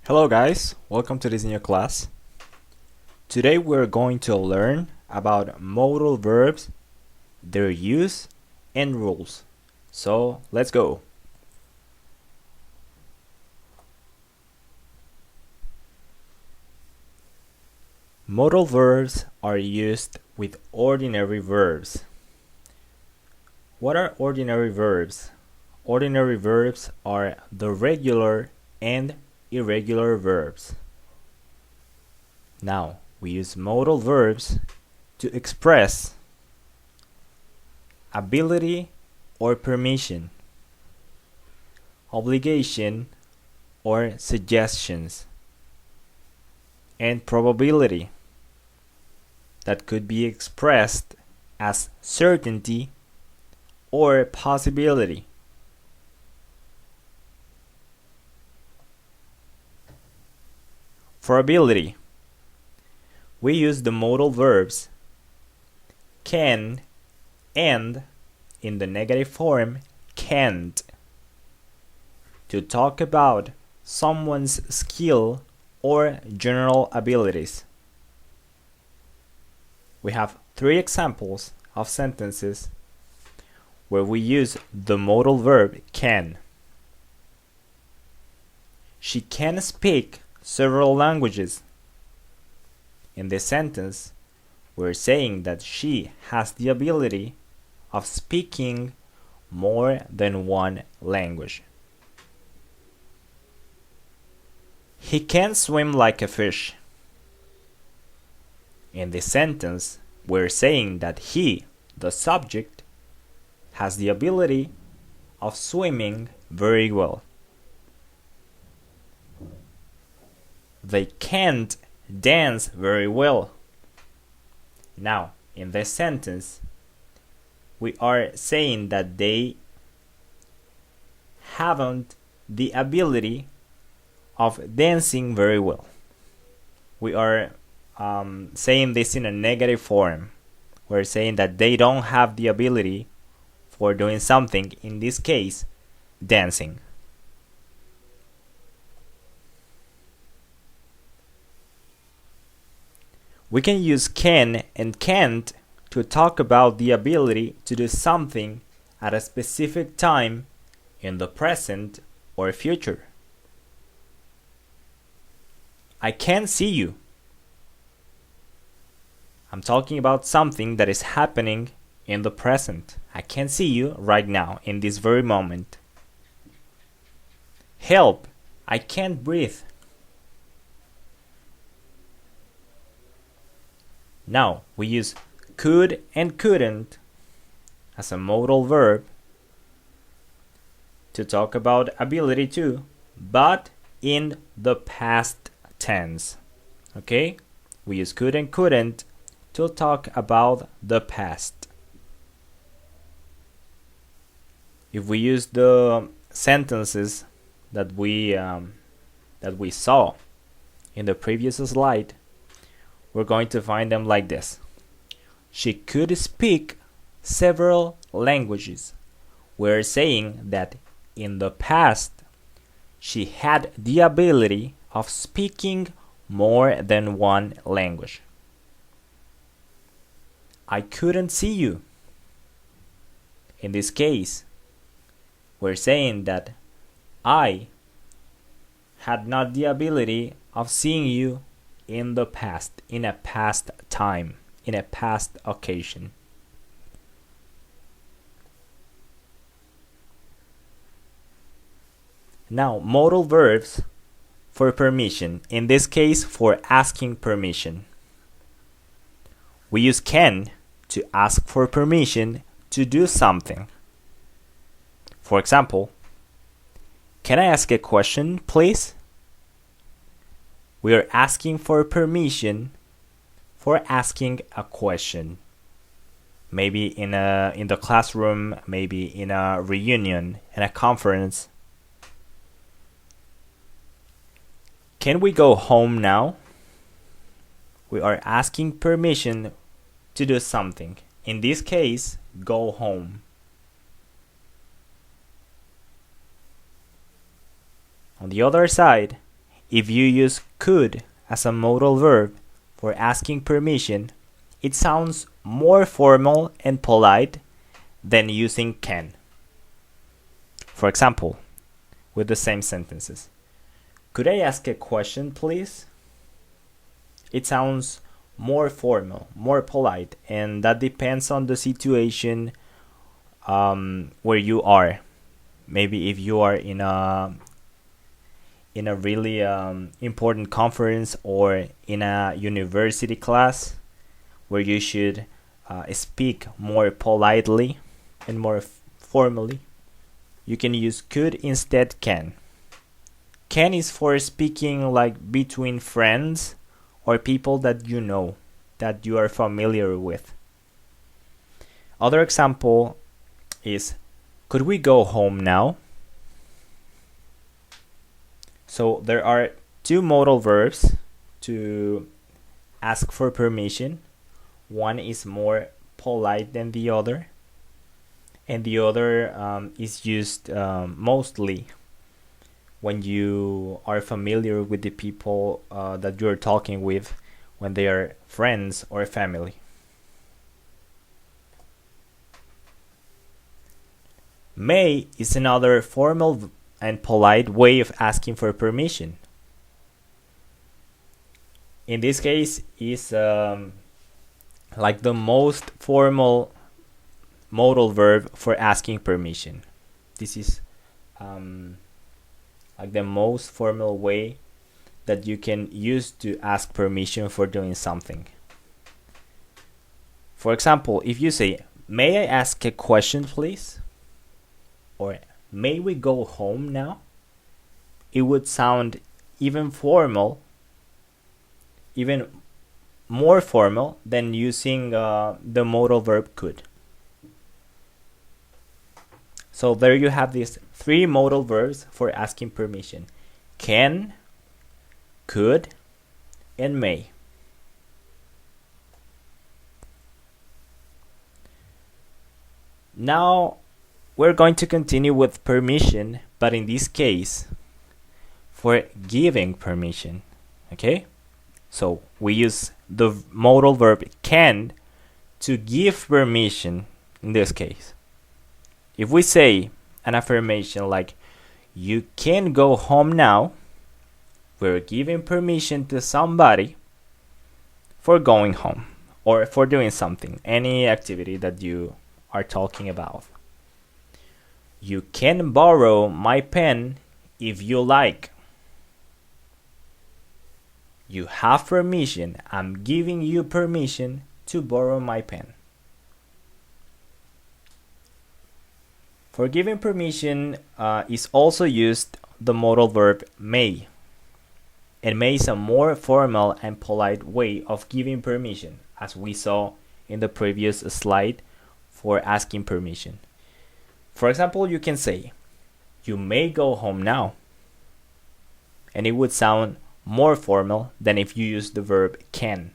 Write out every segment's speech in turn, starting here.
Hello guys, welcome to this new class. Today we're going to learn about modal verbs, their use and rules. So let's go. Modal verbs are used with ordinary verbs. What are ordinary verbs? Ordinary verbs are the regular and irregular verbs. Now, we use modal verbs to express ability or permission, obligation or suggestions, and probability that could be expressed as certainty or possibility. For ability, we use the modal verbs can and, in the negative form, can't, to talk about someone's skill or general abilities. We have 3 examples of sentences where we use the modal verb can. She can speak several languages. In this sentence, we're saying that she has the ability of speaking more than one language. He can swim like a fish. In this sentence, we're saying that he, the subject, has the ability of swimming very well. They can't dance very well. Now, in this sentence, we are saying that they haven't the ability of dancing very well. We are saying this in a negative form. We're saying that they don't have the ability for doing something, in this case, dancing. We can use can and can't to talk about the ability to do something at a specific time in the present or future. I can't see you. I'm talking about something that is happening in the present. I can't see you right now, in this very moment. Help! I can't breathe. Now, we use could and couldn't as a modal verb to talk about ability to, but in the past tense. Okay? We use could and couldn't to talk about the past. If we use the sentences that we saw in the previous slide, we're going to find them like this. She could speak several languages. We're saying that in the past, she had the ability of speaking more than one language. I couldn't see you. In this case, we're saying that I had not the ability of seeing you in the past, in a past time, in a past occasion. Now, modal verbs for permission, in this case for asking permission. We use can to ask for permission to do something. For example, can I ask a question, please? We are asking for permission for asking a question. Maybe in the classroom, maybe in a reunion, in a conference. Can we go home now? We are asking permission to do something. In this case, go home. On the other side, if you use could as a modal verb for asking permission, it sounds more formal and polite than using can. For example, with the same sentences. Could I ask a question, please? It sounds more formal, more polite, and that depends on the situation where you are. Maybe if you are in a really important conference or in a university class where you should speak more politely and more formally, you can use could instead can. Can is for speaking like between friends or people that you know, that you are familiar with. Other example is, could we go home now? So there are two modal verbs to ask for permission. One is more polite than the other, and the other is used mostly when you are familiar with the people that you're talking with, when they are friends or family. May is another formal and polite way of asking for permission. In this case, is like the most formal modal verb for asking permission. This is like the most formal way that you can use to ask permission for doing something. For example, if you say, may I ask a question, please? Or may we go home now? It would sound even more formal than using the modal verb could. So there you have these three modal verbs for asking permission: can, could, and may. Now we're going to continue with permission, but in this case, for giving permission. Okay? So we use the modal verb can to give permission in this case. If we say an affirmation like, you can go home now, we're giving permission to somebody for going home or for doing something, any activity that you are talking about. You can borrow my pen if you like. You have permission. I'm giving you permission to borrow my pen. For giving permission is also used the modal verb may. And may is a more formal and polite way of giving permission, as we saw in the previous slide for asking permission. For example, you can say, you may go home now. And it would sound more formal than if you use the verb can.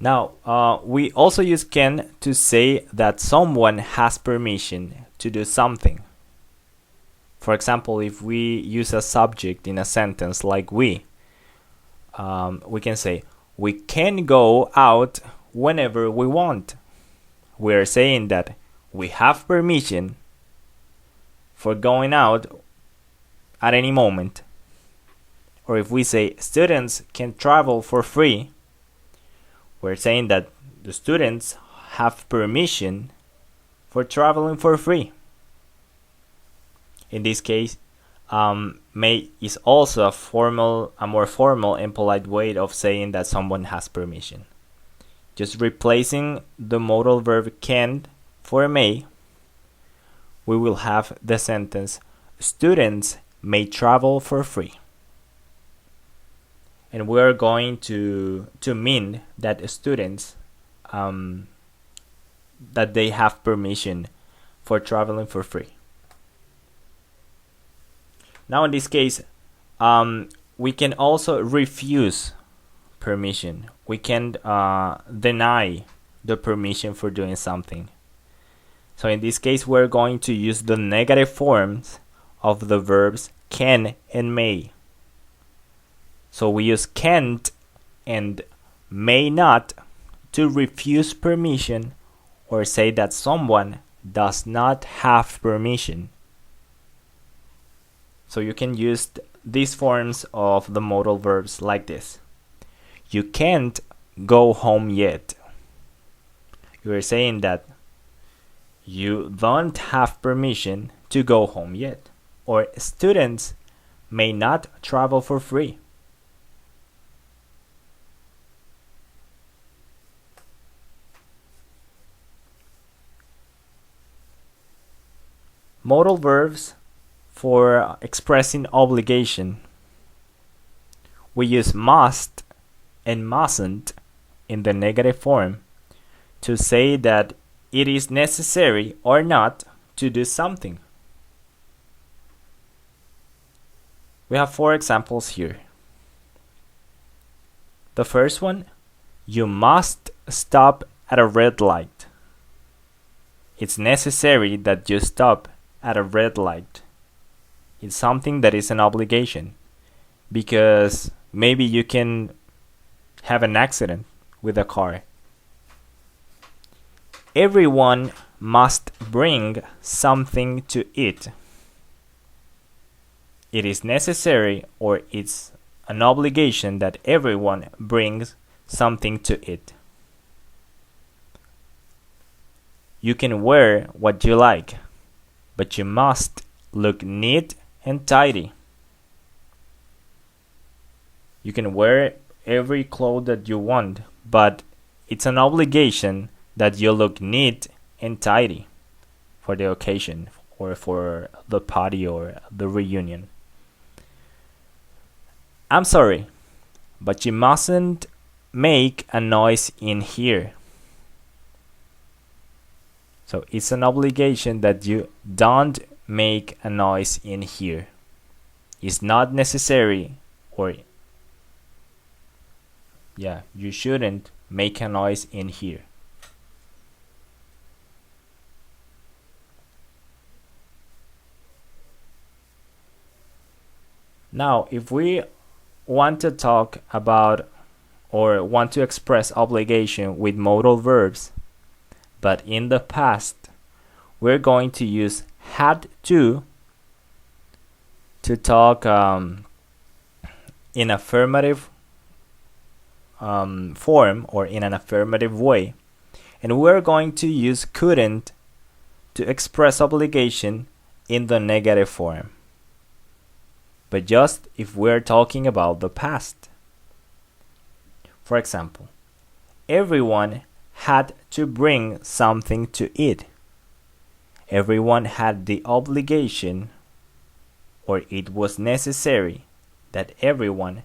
Now, we also use can to say that someone has permission to do something. For example, if we use a subject in a sentence like we can say, we can go out whenever we want. We're saying that we have permission for going out at any moment. Or if we say students can travel for free, we're saying that the students have permission for traveling for free. In this case, may is also a more formal and polite way of saying that someone has permission. Just replacing the modal verb can for may, we will have the sentence, students may travel for free. And we are going to mean that students that they have permission for traveling for free. Now in this case, we can also refuse permission. We can deny the permission for doing something. So in this case, we're going to use the negative forms of the verbs can and may. So we use can't and may not to refuse permission or say that someone does not have permission. So you can use these forms of the modal verbs like this. You can't go home yet. You are saying that you don't have permission to go home yet. Or students may not travel for free. Modal verbs for expressing obligation. We use must and mustn't in the negative form to say that it is necessary or not to do something. We have 4 examples here. The first one, you must stop at a red light. It's necessary that you stop at a red light. It's something that is an obligation because maybe you can have an accident with a car. Everyone must bring something to eat. It is necessary or it's an obligation that everyone brings something to eat. You can wear what you like, but you must look neat and tidy. You can wear every clothes that you want, but it's an obligation that you look neat and tidy for the occasion or for the party or the reunion. I'm sorry, but you mustn't make a noise in here. So it's an obligation that you don't make a noise in here. It's not necessary or you shouldn't make a noise in here. Now, if we want to talk about or want to express obligation with modal verbs, but in the past, we're going to use had to talk in affirmative form or in an affirmative way, and we're going to use couldn't to express obligation in the negative form, but just if we're talking about the past. For example, everyone had to bring something to eat. Everyone had the obligation or it was necessary that everyone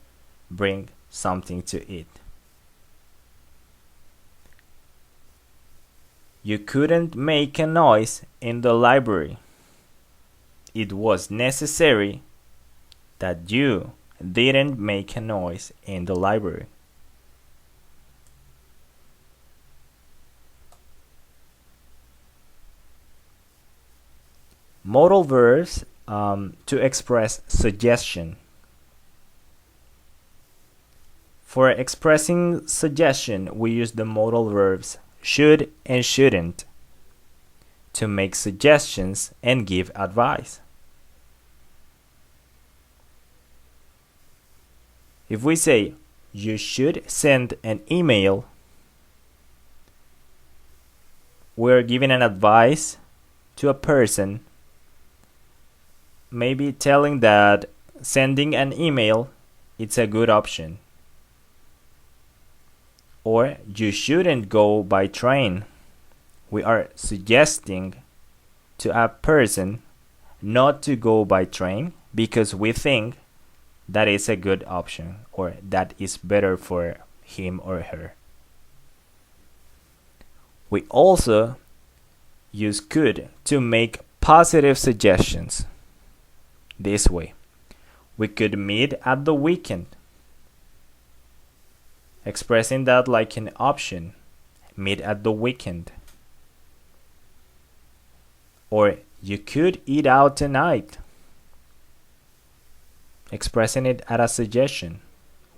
bring something to eat. You couldn't make a noise in the library. It was necessary that you didn't make a noise in the library. Modal verbs to express suggestion. For expressing suggestion, we use the modal verbs should and shouldn't to make suggestions and give advice. If we say, you should send an email, we're giving an advice to a person, maybe telling that sending an email it's a good option. Or you shouldn't go by train. We are suggesting to a person not to go by train because we think that is a good option or that is better for him or her. We also use could to make positive suggestions. This way, we could meet at the weekend, expressing that like an option, meet at the weekend. Or you could eat out tonight. Expressing it as a suggestion.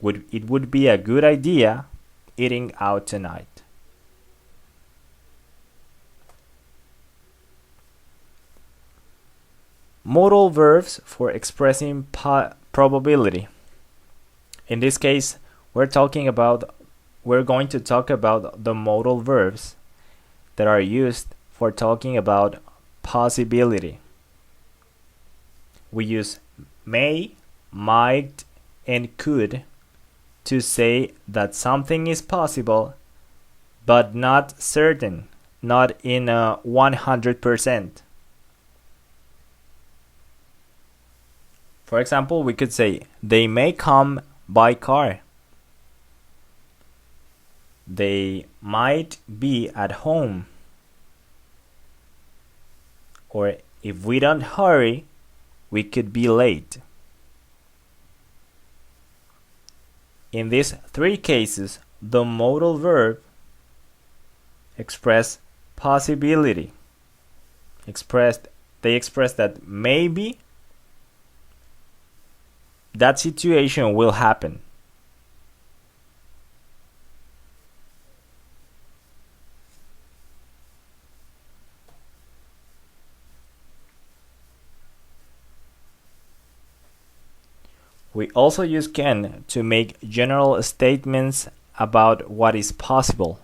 It would be a good idea eating out tonight. Modal verbs for expressing probability. In this case, we're going to talk about the modal verbs that are used for talking about possibility. We use may, might, and could to say that something is possible, but not certain, not in 100%. For example, we could say, they may come by car. They might be at home. Or if we don't hurry, we could be late. In these three cases, the modal verb express possibility. They express that maybe that situation will happen. We also use can to make general statements about what is possible.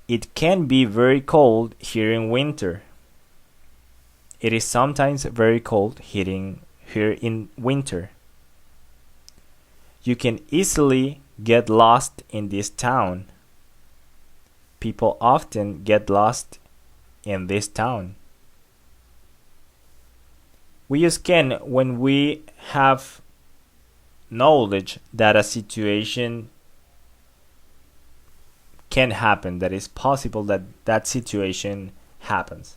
It can be very cold here in winter. It is sometimes very cold here in winter. You can easily get lost in this town. People often get lost in this town. We use can when we have knowledge that a situation can happen, that is possible that that situation happens.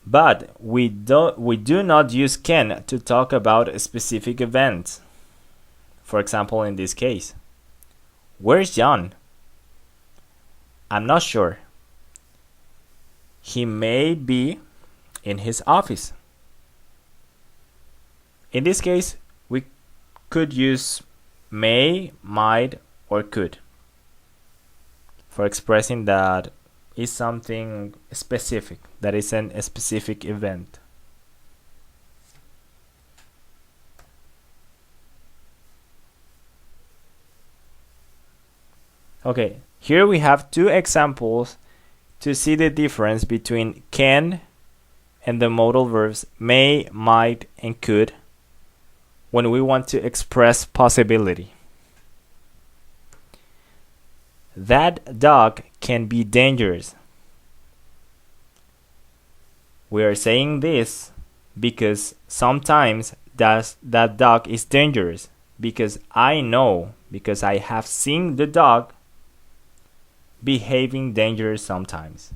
But we do not use can to talk about specific events. For example, in this case, where's John? I'm not sure. He may be in his office. In this case, we could use may, might, or could for expressing that is something specific, that is a specific event. Okay, here we have two examples to see the difference between can and the modal verbs may, might, and could when we want to express possibility. That dog can be dangerous. We are saying this because sometimes that dog is dangerous, because I know, because I have seen the dog behaving dangerous sometimes.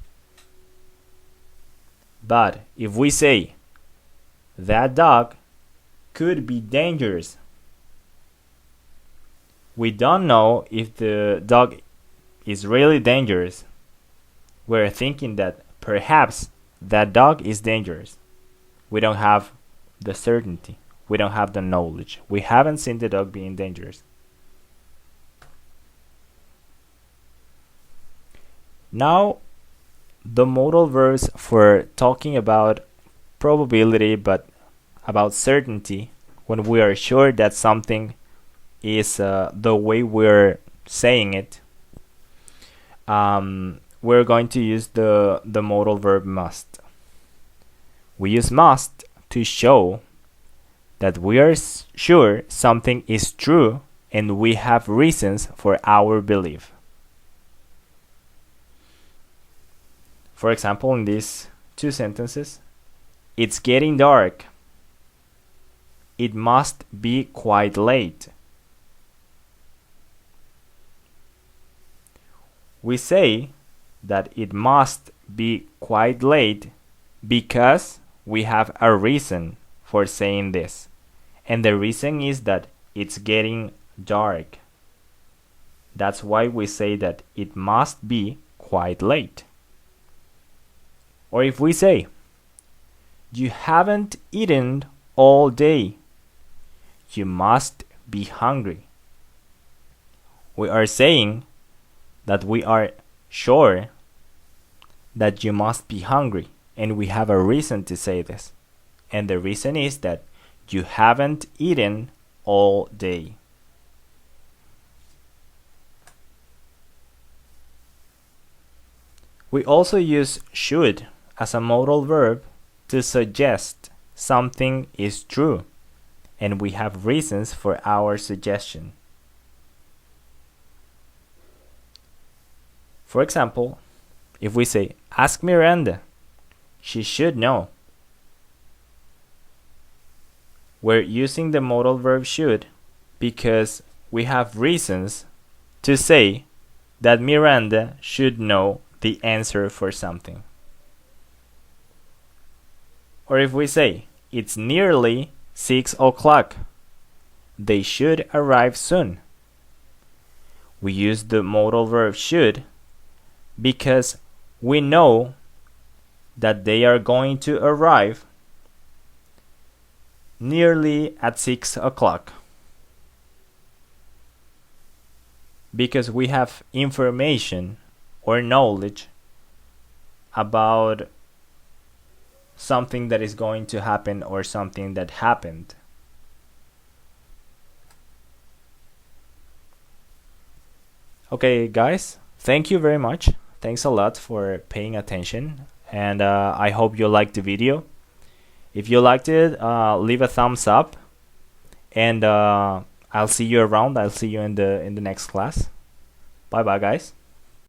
But if we say that dog could be dangerous, we don't know if the dog is really dangerous. We're thinking that perhaps that dog is dangerous. We don't have the certainty. We don't have the knowledge. We haven't seen the dog being dangerous. Now, the modal verbs for talking about probability, but about certainty, when we are sure that something is the way we're saying it, we're going to use the modal verb must. We use must to show that we are sure something is true and we have reasons for our belief. For example, in these two sentences, it's getting dark. It must be quite late. We say that it must be quite late because we have a reason for saying this. And the reason is that it's getting dark. That's why we say that it must be quite late. Or if we say, you haven't eaten all day, you must be hungry. We are saying that we are sure that you must be hungry, and we have a reason to say this. And the reason is that you haven't eaten all day. We also use should as a modal verb to suggest something is true, and we have reasons for our suggestion. For example, if we say, ask Miranda, she should know. We're using the modal verb should because we have reasons to say that Miranda should know the answer for something. Or if we say, it's nearly 6 o'clock, they should arrive soon. We use the modal verb should because we know that they are going to arrive nearly at 6 o'clock. Because we have information or knowledge about something that is going to happen or something that happened. Okay, guys, thank you very much. Thanks a lot for paying attention, and I hope you liked the video. If you liked it, leave a thumbs up, and I'll see you around. I'll see you in the next class. Bye bye, guys.